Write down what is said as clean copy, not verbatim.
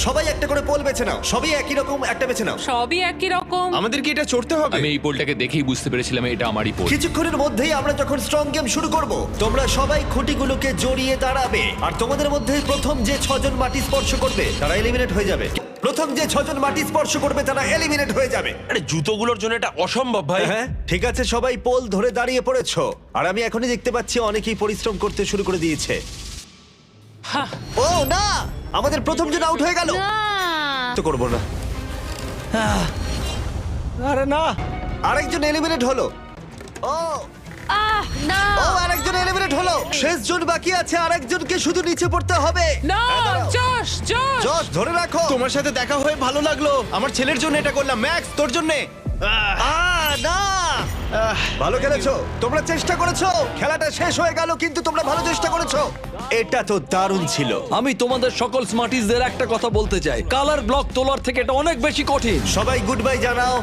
সবাই একটা করে পোল বেছে নাও, সবই একই রকম, একটা বেছে নাও। সবই একই রকম। আমাদের কি এটা চড়তে হবে? আমি এই পোলটাকে দেখেই বুঝতে পেরেছিলাম এটা আমারই পোল। কিছুক্ষণের মধ্যেই আমরা যখন স্ট্রং গেম শুরু করব, তোমরা সবাই খুঁটিগুলোকে জড়িয়ে দাঁড়াবে, আর তোমাদের মধ্যে প্রথম যে 6 জন মাটি স্পর্শ করবে তারা এলিমিনেট হয়ে যাবে। প্রথম যে 6 জন মাটি স্পর্শ করবে তারা এলিমিনেট হয়ে যাবে। আরে জুতোগুলোর জন্য এটা অসম্ভব ভাই। হ্যাঁ ঠিক আছে, সবাই পোল ধরে দাঁড়িয়ে পড়েছো, আর আমি এখনই দেখতে পাচ্ছি অনেকেই পরিশ্রম করতে শুরু করে দিয়েছে। ও না, আমাদের প্রথম জন আউট হয়ে গেল। তো করবো না। আরে না, আরেকজন এলিমিনেট হলো। ও না ও আরেকজন এলিমিনেট হলো। শেষ জন বাকি আছে, আরেকজনকে শুধু নিচে পড়তে হবে। না হ্যাঁ, দাঁড়াও। জশ জশ জশ ধরে রাখো। তোমার সাথে দেখা হয়ে ভালো লাগলো। আমার ছেলের জন্য এটা করলাম। ম্যাক্স, তোর জন্য। না ভালো খেলেছো, তোমরা চেষ্টা করেছো। খেলাটা শেষ হয়ে গেল, কিন্তু তোমরা ভালো চেষ্টা করেছো। এটা তো দারুণ ছিল। আমি তোমাদের সকল স্মার্টিসদের একটা কথা বলতে চাই, কালার ব্লক তোলার থেকে এটা অনেক বেশি কঠিন। সবাই গুড বাই জানাও।